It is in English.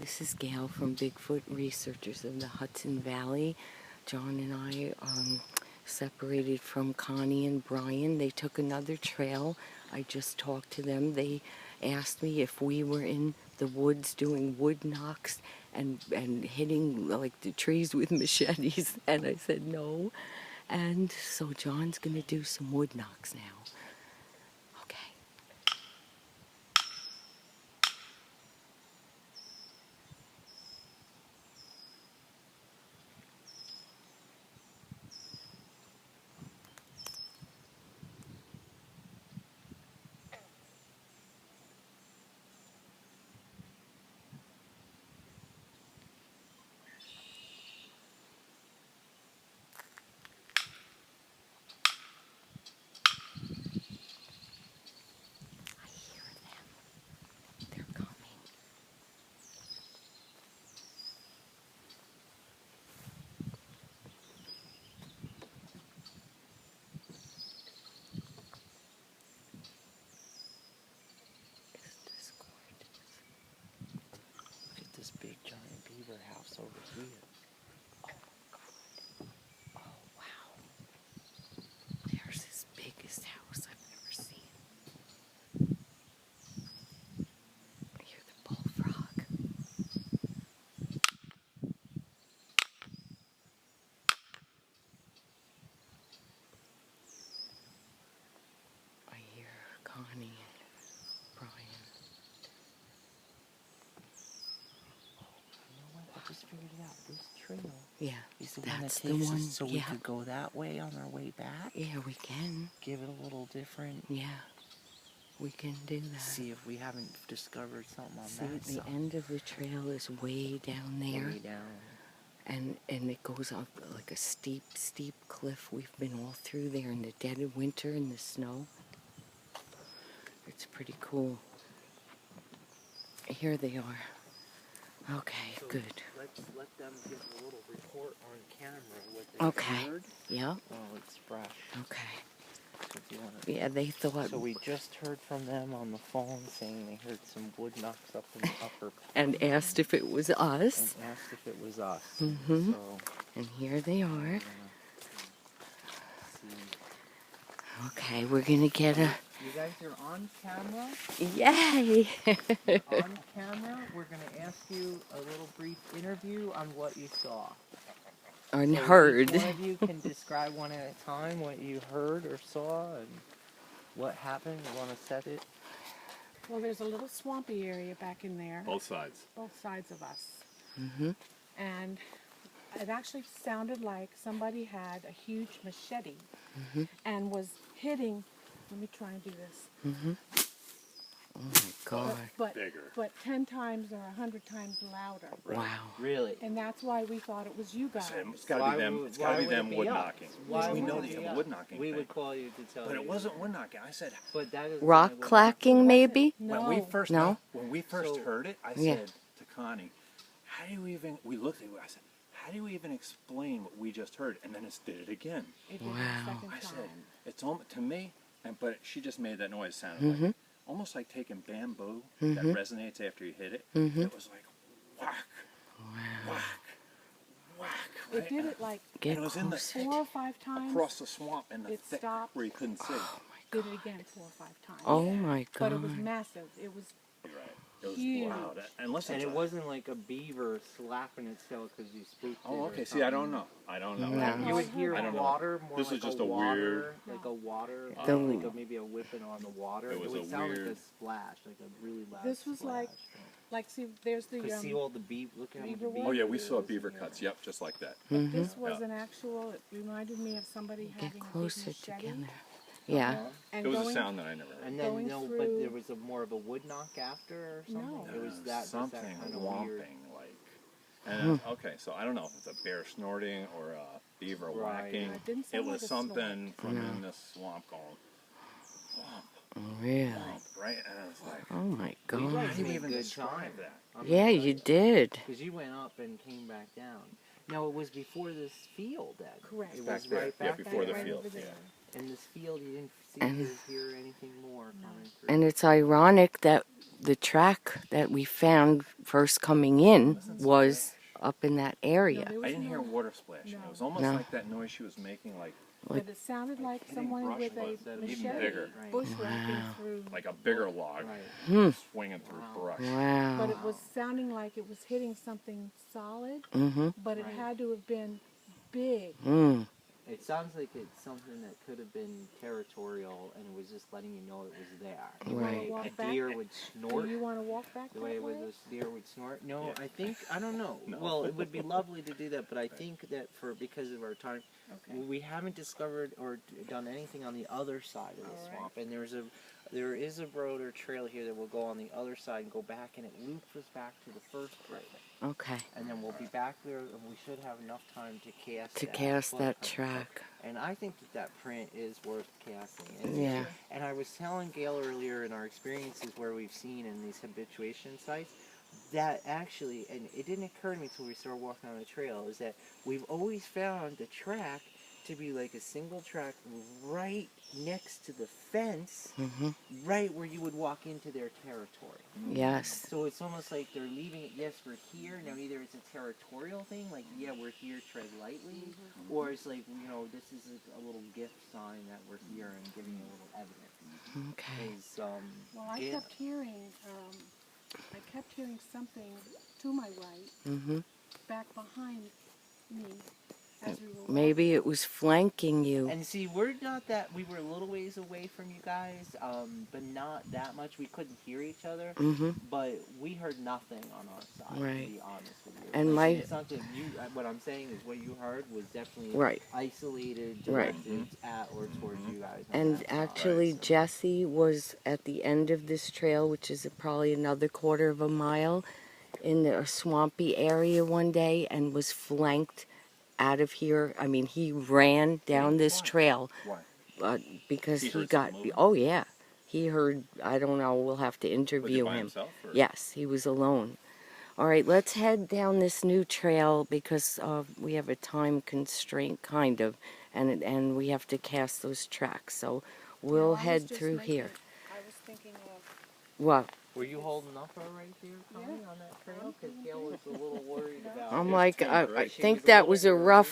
This is Gail from Bigfoot Researchers in the Hudson Valley. John and I separated from Connie and Brian. They took another trail. I just talked to them. They asked me if we were in the woods doing wood knocks and hitting like the trees with machetes, and I said no. And so John's gonna do some wood knocks now. Okay. This big giant beaver house over here. Oh, God. Oh, wow. There's his biggest house I've ever seen. I hear the bullfrog. I hear Connie and Brian. I just figured it out. This trail Yeah, is the one that that's takes the one. us, so we could go that way on our way back. Yeah, we can. Give it a little different. Yeah, we can do that. See if we haven't discovered something on See, that the side. end of the trail is way down there. Way down. And it goes up like a steep cliff. We've been all through there in the dead of winter in the snow. It's pretty cool. Here they are. Okay, So good. Let's let them give a little report on camera what they heard. Yeah. Oh, it's fresh. Okay. So if you wanna... Yeah, they thought. So we just heard from them on the phone saying they heard some wood knocks up in the upper. And asked if it was us. And asked if it was us. Mm-hmm. So, And here they are. see. Okay, we're gonna get a. You guys are on camera. Yay! On camera, we're going to ask you a little brief interview on what you saw. And So heard. Each one of you can describe one at a time what you heard or saw and what happened. You want to set it? Well, there's a little swampy area back in there. Both sides. Both sides of us. Mm-hmm. And it actually sounded like somebody had a huge machete and was hitting. Let me try and do this. Mm-hmm. Oh my God. Bigger. But 10 times or 100 times louder. Right. Wow. Really? And that's why we thought it was you guys. It's got to be them. It's got to be them wood us? knocking. Why We would know it they be have a us? wood knocking We thing. would call you to tell But you. it wasn't wood knocking. I said But that is Rock clacking, maybe? No. when we first No? So- heard it, I Yeah. said to Connie, "How do you even?" We looked at it. I said, "How do you even explain what we just heard?" And then it did it again. It did Wow. the second I said, time. "It's almost to me." But she just made that noise sound like almost like taking bamboo that resonates after you hit it. It was like whack, whack, whack. It Right? did it like Get And it was in the closer. 4 or 5 times. across the swamp in the It thick stopped. where you couldn't see. Did it again 4 or 5 times. Oh my God. But it was massive. It was You're right. It was huge. loud. Unless And it's it wasn't like a beaver slapping itself because you spooked it. Oh, or okay. See, I don't something. know. I don't know. No. You would hear I don't know. water, more This like is just a a water, weird- like a water, The- like maybe a whipping on the water. It was would a sound like weird- a splash, like a really loud. This was like- see, there's the see all the beaver. Look at how much beaver beaver. Oh yeah, we saw beaver cuts. Yep, just like that. This was an actual. It reminded me of somebody Get having closer a big machete. together. Yeah. And It was a going, sound that I never heard. And then Going but through- there was more of a wood knock after or something. No. It was that something kind of whomping weird. like. And okay, so I don't know if it's a bear snorting or a beaver Right. whacking. It didn't It sound was like a something from No. in this swamp going whomp, Really? whomp, right? And it's like, Oh my You God. guys how do you did a even good describe job. that? Yeah, you did. Because you went up and came back down. No, it was before this field. That Correct. It Back was there. right Yeah, back before the there. right field. over there. Yeah. in this field, you didn't see And- or hear anything more coming through. And it's ironic that the track that we found first coming in was up in that No, area. there I was didn't hear no- water splashing. no. It was almost No. like that noise she was making, like But it sounded like hitting someone brush with a was even machete bigger. Right. bushwhacking through. a bigger log Right. swinging through Wow. brush. But Wow. it was sounding like it was hitting something solid, Mm-hmm. but it Right. had to have been big. Mm. It sounds like it's something that could have been territorial, and it was just letting you know it was there. The Right. way Walk a back? deer would Do snort. you want to walk back The that way way? it was a deer would snort. No, Yeah. I don't know. No. Well, it would be lovely to do that, but I think that because of our time, Okay. we haven't discovered or done anything on the other side of the All right. swamp. And there is a road or trail here that will go on the other side and go back, and it loops us back to the first road. Okay. And then we'll be back there, and we should have enough time to cast To cast that track. And I think that print is worth casting. And Yeah. And I was telling Gail earlier in our experiences where we've seen in these habituation sites, that actually, and it didn't occur to me until we started walking on the trail, is that we've always found the track to be like a single track right next to the fence, Mm-hmm. right where you would walk into their territory. Yes. So it's almost like they're leaving it, yes, we're here. Now either it's a territorial thing, like, yeah, we're here, tread lightly, or it's like, this is a little gift sign that we're here and giving you a little evidence. Okay. Is, Well, I Gail- kept hearing something to my right, Mm-hmm. back behind me, as we were walking. Maybe it was flanking you. And see, we were a little ways away from you guys, but not that much. We couldn't hear each other, Mm-hmm. but we heard nothing on our side, Right. to be honest with you. And my- it's not that what I'm saying is what you heard was definitely Right. isolated, Right. directed at or towards you guys. on And that side. actually, So- Jesse was at the end of this trail, which is probably another quarter of a mile, in a swampy area one day and was flanked out of here. I mean, he ran down this Why? trail Why? because He he heard got. something moving? Oh, yeah. He heard, I don't know, we'll have to Was he interview by him. himself? Or? Yes, he was alone. All right, let's head down this new trail because we have a time constraint, kind of, and we have to cast those tracks. So we'll Well, I was head just through making- here. I was thinking of What? Were you holding up her right there, Connie, Yeah. on that trail? Because Gail was a little worried about. I'm It's like, been I great. She think was a that little was a worried. rough